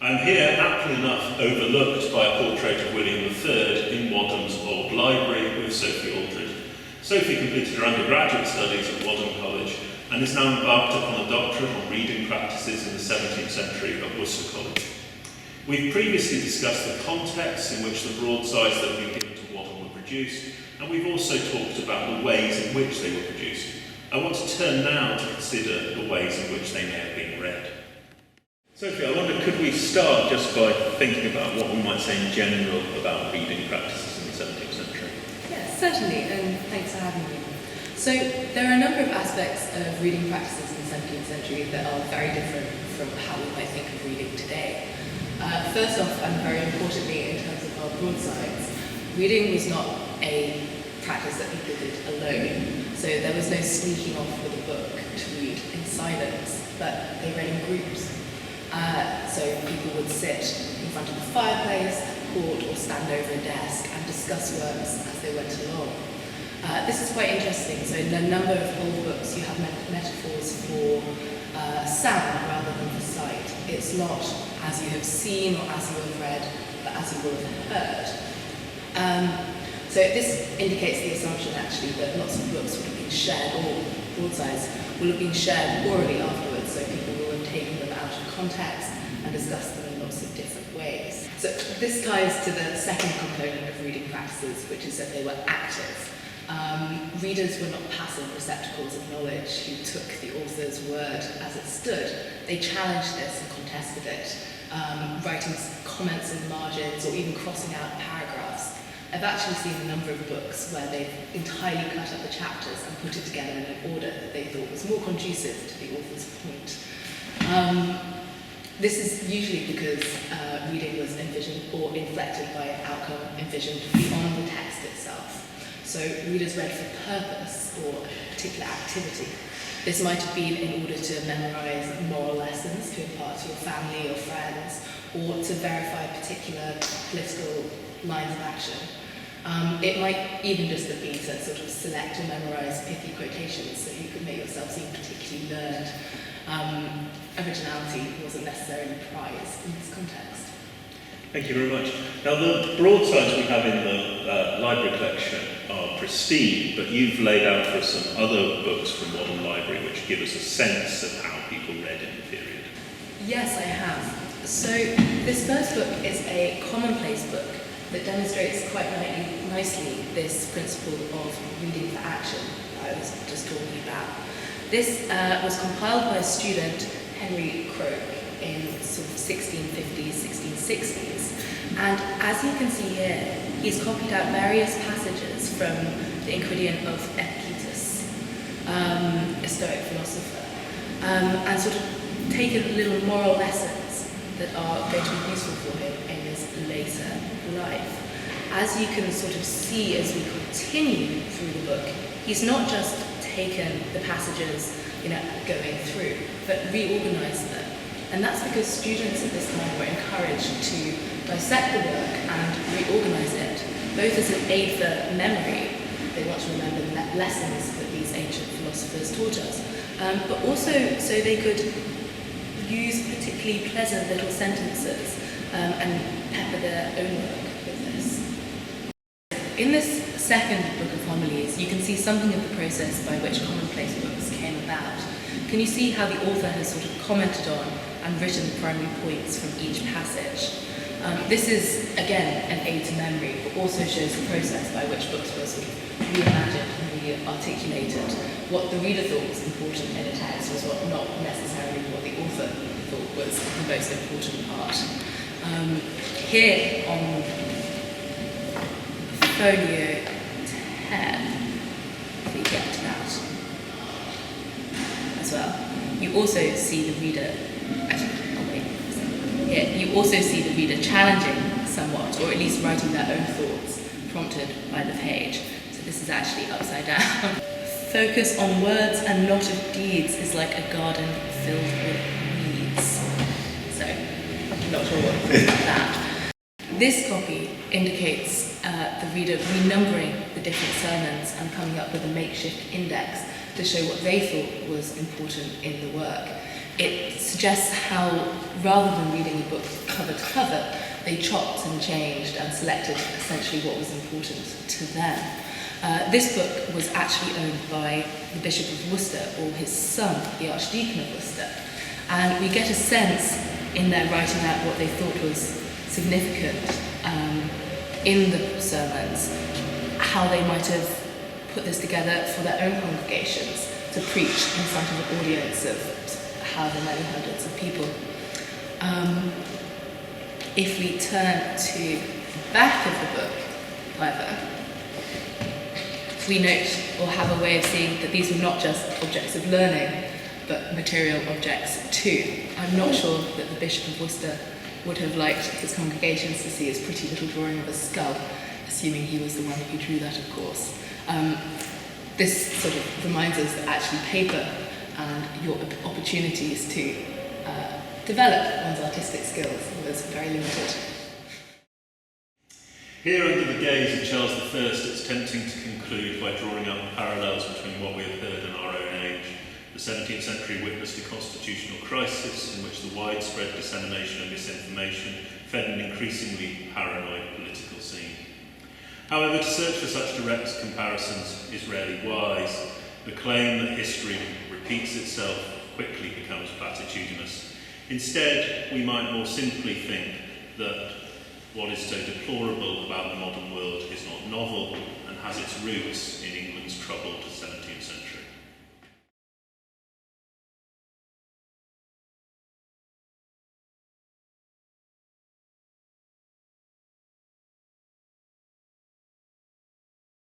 I'm here, aptly enough, overlooked by a portrait of William III in Wadham's old library with Sophie Aldred. Sophie completed her undergraduate studies at Wadham College and is now embarked upon a doctorate on reading practices in the 17th century at Worcester College. We've previously discussed the context in which the broadsides that have been given to Wadham were produced, and we've also talked about the ways in which they were produced. I want to turn now to consider the ways in which they may have been read. Sophie, I wonder, could we start just by thinking about what we might say in general about reading practices in the 17th century? Yes, certainly, and thanks for having me. So, there are a number of aspects of reading practices in the 17th century that are very different from how we might think of reading today. First off, and very importantly in terms of our broadsides, reading was not a practice that people did alone. So there was no sneaking off with a book to read in silence, but they read in groups. So people would sit in front of the fireplace, court, or stand over a desk and discuss works as they went along. This is quite interesting. So in a number of old books you have metaphors for sound rather than for sight. It's not as you have seen or as you have read, but as you will have heard. So this indicates the assumption actually that lots of books would have been shared, or broadsides will have been shared orally afterwards, so people will have taken them out of context and discussed them in lots of different ways. So this ties to the second component of reading practices, which is that they were active. Readers were not passive receptacles of knowledge who took the author's word as it stood. They challenged this and contested it, writing comments in the margins or even crossing out paragraphs. I've actually seen a number of books where they've entirely cut up the chapters and put it together in an order that they thought was more conducive to the author's point. This is usually because reading was envisioned or inflected by an outcome envisioned beyond the text itself. So readers read for purpose or a particular activity. This might have been in order to memorize moral lessons to impart to your family or friends, or to verify particular political lines of action. It might even just have been to sort of select or memorize pithy quotations so you could make yourself seem particularly learned. Originality wasn't necessarily prized in this context. Thank you very much. Now, the broadsides we have in the library collection are pristine, but you've laid out for us some other books from Wadham Library which give us a sense of how people read in the period. Yes, I have. So this first book is a Commonplace book that demonstrates quite nicely this principle of reading for action that I was just talking about. This was compiled by a student, Henry Croke, in sort of 1650s, 1660s. And as you can see here, he's copied out various passages from the Enchiridion of Epictetus, a Stoic philosopher, and sort of taken little moral lessons that are going to be useful for him in his later life. As you can sort of see as we continue through the book, he's not just taken the passages, going through, but reorganized them. And that's because students at this time were encouraged to dissect the work and reorganize it, both as an aid for memory, they want to remember the lessons that these ancient philosophers taught us, but also so they could use particularly pleasant little sentences and pepper their own work with this. In this second book of homilies, you can see something of the process by which Commonplace books came about. Can you see how the author has sort of commented on and written the primary points from each passage? This is, again, an aid to memory, but also shows the process by which books were sort of reimagined and re-articulated. What the reader thought was important in a text was not necessarily what the author thought was the most important part. Here on folio 10, if we get to that as well, you also see the reader, you also see the reader challenging somewhat, or at least writing their own thoughts, prompted by the page. So this is actually upside down. Focus on words and not of deeds is like a garden filled with weeds. So, I'm not sure what that. This copy indicates the reader renumbering the different sermons and coming up with a makeshift index to show what they thought was important in the work. it suggests how, rather than reading the book cover to cover, they chopped and changed and selected essentially what was important to them. This book was actually owned by the Bishop of Worcester, or his son, the Archdeacon of Worcester. And we get a sense in their writing out what they thought was significant in the sermons, how they might have put this together for their own congregations to preach in front of an audience of however many hundreds of people. If we turn to the back of the book, however, we note or have a way of seeing that these were not just objects of learning, but material objects too. I'm not sure that the Bishop of Worcester would have liked his congregations to see his pretty little drawing of a skull, assuming he was the one who drew that, of course. This sort of reminds us that actually paper and your opportunities to develop one's artistic skills was very limited. Here, under the gaze of Charles I, it's tempting to conclude by drawing up parallels between what we have heard and our own age. The 17th century witnessed a constitutional crisis in which the widespread dissemination of misinformation fed an increasingly paranoid political scene. However, to search for such direct comparisons is rarely wise. The claim that history repeats itself quickly becomes platitudinous. Instead, we might more simply think that what is so deplorable about the modern world is not novel and has its roots in England's troubled 17th century.